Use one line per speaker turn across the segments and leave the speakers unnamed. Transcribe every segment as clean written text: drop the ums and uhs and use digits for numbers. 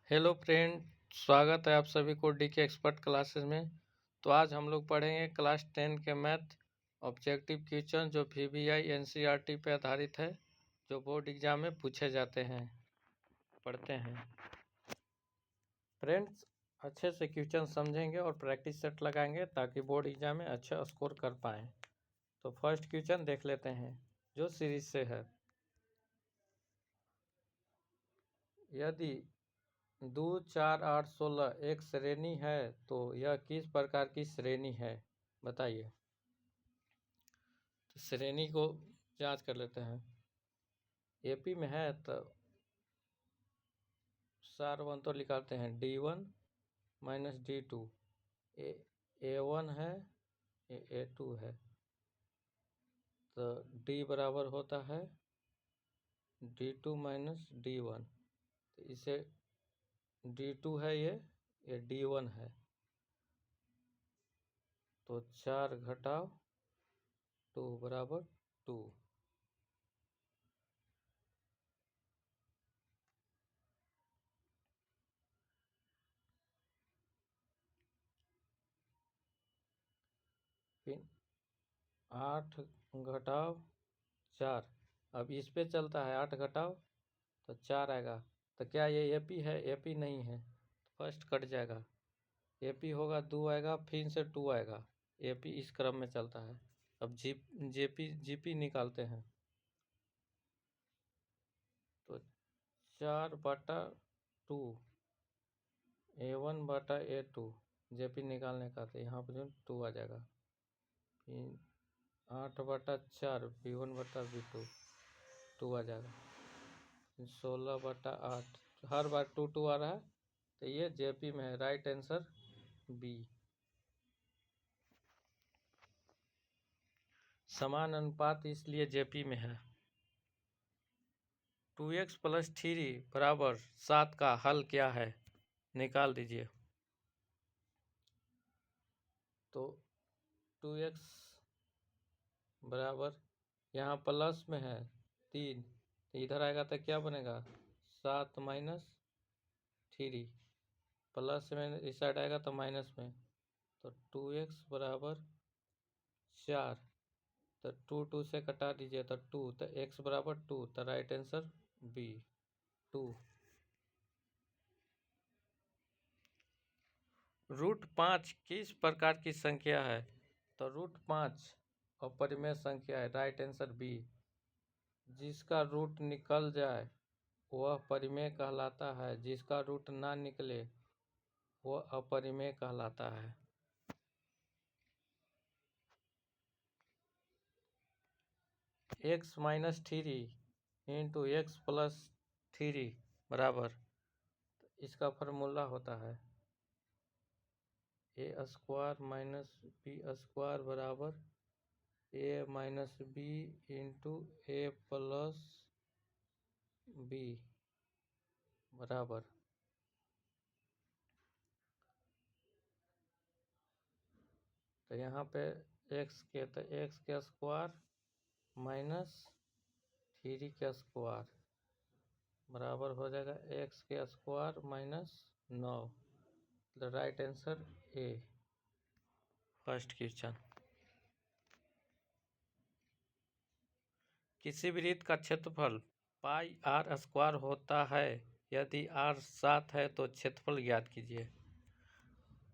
Hello friend, स्वागत है आप सभी को डी के एक्सपर्ट क्लासेस में। तो आज हम लोग पढ़ेंगे क्लास 10 के मैथ ऑब्जेक्टिव क्वेश्चन जो VBI NCERT पे आधारित है, जो बोर्ड एग्जाम में पूछे जाते हैं। पढ़ते हैं फ्रेंड्स, अच्छे से क्वेश्चन समझेंगे और प्रैक्टिस सेट लगाएंगे ताकि बोर्ड एग्जाम में अच्छा स्कोर कर पाएँ। तो फर्स्ट क्वेश्चन देख लेते हैं जो सीरीज से है। यदि 2, 4, 8, 16 एक श्रेणी है तो यह किस प्रकार की श्रेणी है, बताइए। तो श्रेणी को जांच कर लेते हैं। एपी में है तो सार वन तो निकालते हैं D1 माइनस D2। A1 है, A2 है, तो D बराबर होता है D2 माइनस D1। तो इसे D2 है, ये D1 है। तो 4 घटाव 2 बराबर 2। फिर 8 घटाव 4, अब इस पे चलता है 8 घटाव तो 4 आएगा। तो क्या ये एपी है? एपी नहीं है, तो फर्स्ट कट जाएगा। एपी होगा 2 आएगा, फिर से 2 आएगा। एपी इस क्रम में चलता है। अब जीपी निकालते हैं। तो 4/2 A1/A2 जेपी निकालने का, तो यहाँ पर जो 2 आ जाएगा। फिर 8/4 B1/B2 2 आ जाएगा। 16/8 हर बार 2 आ रहा है, तो ये जेपी में है। Right answer B. समान अनुपात इसलिए जेपी में है। 2x + 3 बराबर 7 का हल क्या है, निकाल दीजिए। तो 2x बराबर, यहाँ प्लस में है 3, तो इधर आएगा तो क्या बनेगा 7 माइनस 3। प्लस में इस साइड आएगा तो माइनस में, तो 2x बराबर 4। तो 2 से कटा दीजिए तो 2, तो x बराबर 2, तो राइट आंसर बी 2। √5 किस प्रकार की संख्या है? तो √5 अपरिमेय संख्या है। Right answer B. जिसका रूट निकल जाए वह परिमेय कहलाता है, जिसका रूट ना निकले वह अपरिमेय कहलाता है। x minus 3 into x plus 3 बराबर, इसका फॉर्मूला होता है a² माइनस b² बराबर a minus B into a plus B बराबर, तो यहाँ पे x के, तो x² माइनस 3 का स्क्वायर बराबर हो जाएगा x² minus 9। The right answer A. First question. किसी भी वृत्त का क्षेत्रफल πr² होता है। यदि r 7 है तो क्षेत्रफल ज्ञात कीजिए।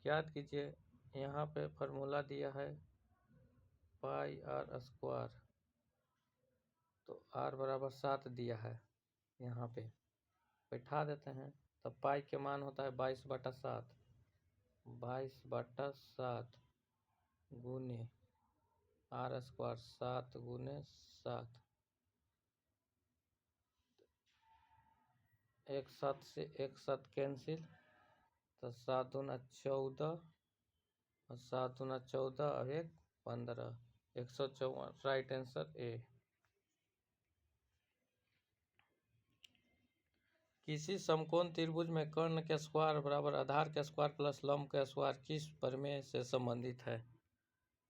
ज्ञात कीजिए, यहाँ पे फॉर्मूला दिया है πr², तो r बराबर 7 दिया है। यहाँ पे बैठा देते हैं, तो पाई के मान होता है 22/7। 22/7 गुने r², 7 गुने 7। एक 7 से एक 7 कैंसिल, तो 7 दूना 14 और 7 दूना 14 और 1 15, 154। Right answer A. किसी समकोण त्रिभुज में कर्ण के स्क्वायर बराबर आधार के स्क्वायर प्लस लंब के स्क्वायर किस प्रमेय से संबंधित है?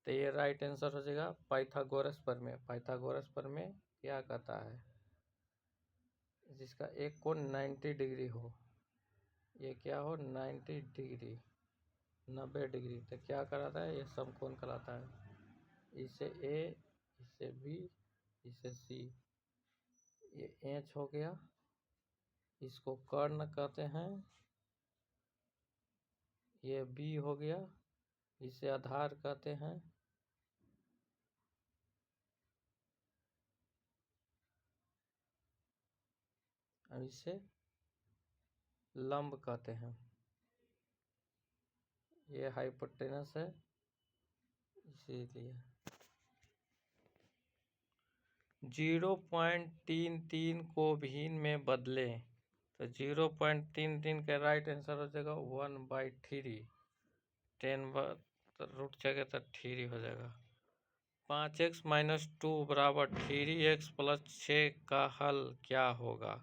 तो ये राइट आंसर हो जाएगा पाइथागोरस प्रमेय। पाइथागोरस प्रमेय क्या कहता है? जिसका एक कोण 90 डिग्री हो, ये क्या हो 90 डिग्री 90 डिग्री, तो क्या कराता है ये समकोण कहलाता है। इसे ए, इसे बी, इसे सी, ये एच हो गया, इसको कर्ण कहते हैं, ये बी हो गया, इसे आधार कहते हैं, और इसे लंब कहते हैं। ये हाइपोटेनस है, इसीलिए 0.33 को भिन्न में बदलें, तो 0.33 का राइट आंसर हो जाएगा 1/3। 10 रूट जगह तो 3 हो जाएगा। 5x - 2 बराबर 3x + 6 का हल क्या होगा?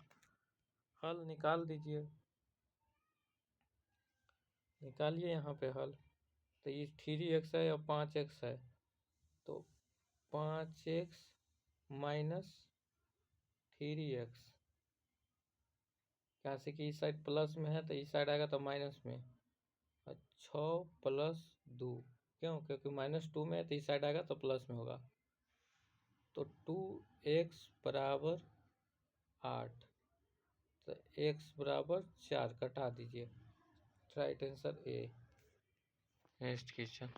हल निकाल दीजिए, निकालिए यहाँ पे हल। तो ये 3x है और 5x है, तो 5x - 3x, क्या से कि इस साइड प्लस में है तो इस साइड आएगा तो माइनस में, 6 + 2, क्यों? क्योंकि -2 में है तो इस साइड आएगा तो प्लस में होगा, तो 2x बराबर 8, तो x बराबर 4 कटा दीजिए, right answer A. Next question,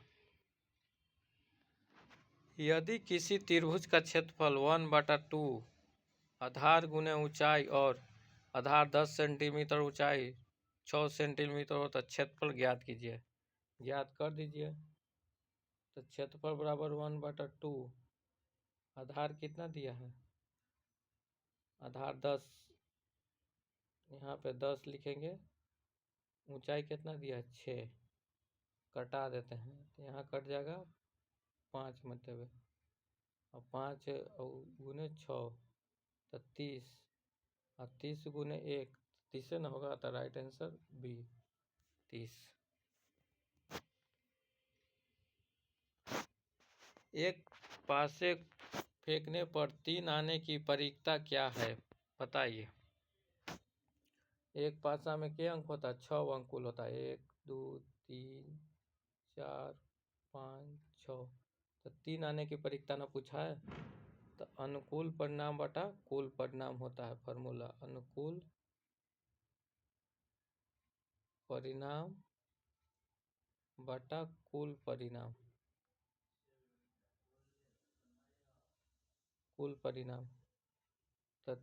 यदि किसी त्रिभुज का क्षेत्रफल 1/2 आधार गुने ऊंचाई और आधार 10 सेंटीमीटर, ऊंचाई 6 सेंटीमीटर हो तो क्षेत्रफल ज्ञात कीजिए। ज्ञात कर दीजिए, तो क्षेत्रफल बराबर 1/2, आधार कितना दिया है? आधार 10, यहाँ पे 10 लिखेंगे, ऊंचाई कितना दिया है? 6, कटा देते हैं तो यहाँ कट जाएगा 5 मध्य में, और 5 गुने 6 तो 30, और 30 गुने 1 30 न होगा, तो राइट आंसर बी 30। एक पासे फेंकने पर 3 आने की परिकता क्या है? बताइए। एक पासा में क्या अंक होता है? 6 अंक कुल होता है, 1 2 3 4 5 6, तो 3 आने की परिकता ना पूछा है, तो अनुकूल परिणाम बटा कुल परिणाम होता है फॉर्मूला, अनुकूल परिणाम बटा कुल परिणाम, कुल परिणाम, तो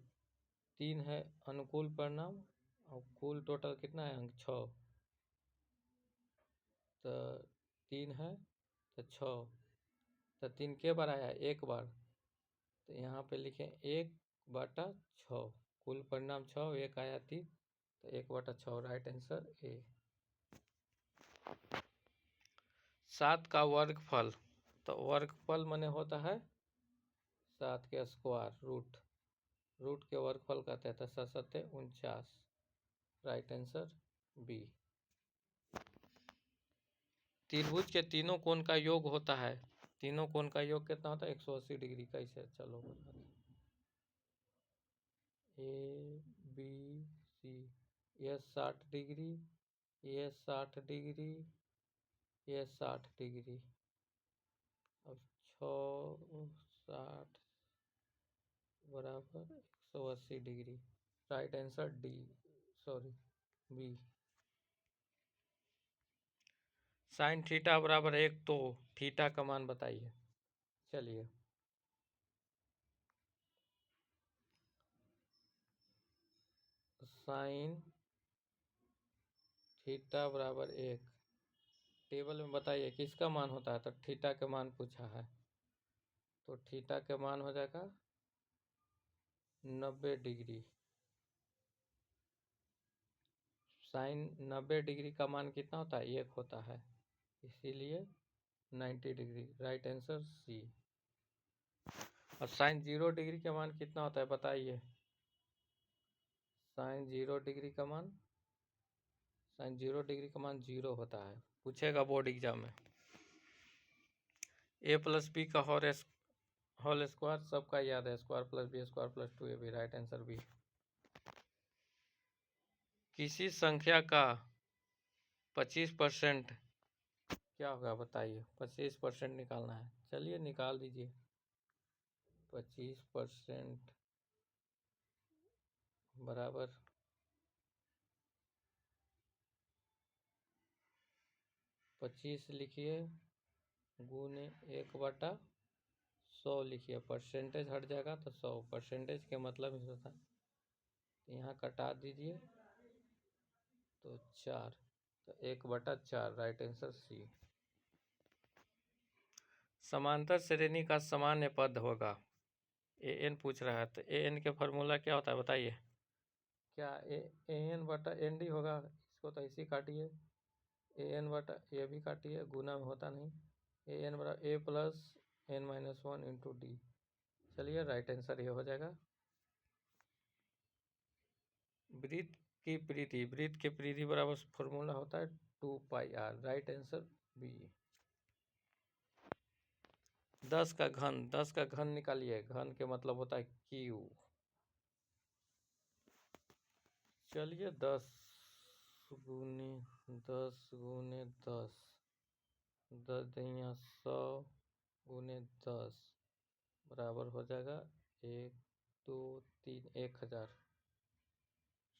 3 है अनुकूल परिणाम, और कुल टोटल कितना है अंक? 6, तो 3 है तो 6, तो 3 के बार आया? एक बार, तो यहाँ पे लिखें 1/6, कुल परिणाम 6, 1 आया 3, तो 1/6, राइट आंसर ए। 7 का वर्गफल, तो वर्गफल माने होता है 7 के स्क्वायर रूट, रूट के वर्गफल कहते हैं, तो 7 7 49, राइट आंसर बी। त्रिभुज के तीनों कोण का योग होता है, तीनों कोण का योग कितना होता है? 180 डिग्री। कैसे? चलो ए बी सी, ये 60 डिग्री, ये 60 डिग्री, ये 60 डिग्री, अब 6 60 बराबर 180 degree, right answer D, sorry B. Sine theta बराबर 1, तो थीटा का मान बताइए। चलिए, साइन थीटा बराबर 1, टेबल में बताइए किसका मान होता है, तो थीटा के मान पूछा है, तो थीटा के मान हो जाएगा 90 डिग्री। साइन 90 डिग्री का मान कितना होता है? 1 होता है, इसीलिए 90 डिग्री, राइट आंसर सी। और साइन 0 डिग्री का मान कितना होता है बताइए? साइन 0 डिग्री का मान, साइन 0 डिग्री का मान 0 होता है, पूछेगा बोर्ड एग्जाम में। a + b का होल स्क्वायर सबका याद है, square + b² + 2ab, right answer B. किसी संख्या का 25% क्या होगा बताइए। 25% निकालना है, चलिए निकाल दीजिए। 25% बराबर 25 लिखिए गुने 1/100 लिखिए। परसेंटेज हट जाएगा तो 100, परसेंटेज के मतलब ही होता है। यहाँ कटा दीजिए तो 4, तो 1/4 राइट आंसर सी। समांतर श्रेणी का सामान्य पद होगा। an पूछ रहा है, तो an के फॉर्मूला क्या होता है बताइए। क्या an/nd होगा? इसको तो ऐसे ही काटिए, an ये भी काटिए, गुना में होता नहीं। an बराबर a plus n-1 into D. चलिए राइट आंसर ये हो जाएगा। वृत्त की परिधि बराबर फॉर्मूला होता है 2πr, राइट आंसर बी। 10 का घन निकालिए, घन के मतलब होता है क्यू। चलिए 10 गुने 10 10 100 गुने 10 बराबर हो जाएगा 1 2 3 1000,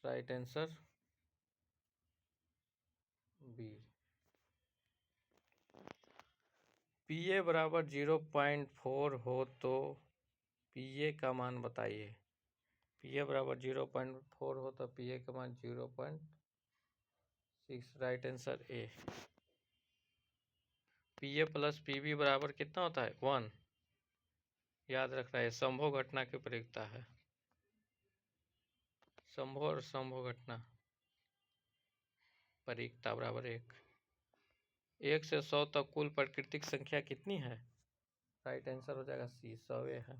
राइट आंसर बी। PA बराबर 0.4 हो तो PA का मान बताइए। PA बराबर 0.4 हो तो PA का मान 0.6, right answer A. PA plus PB बराबर कितना होता है 1, याद रखना है, संभव घटना की प्रयोगता है। संभव और संभव घटना परिकता बराबर 1। 1 से 100 तक कुल प्राकृतिक संख्या कितनी है? राइट आंसर हो जाएगा सी, 100 है।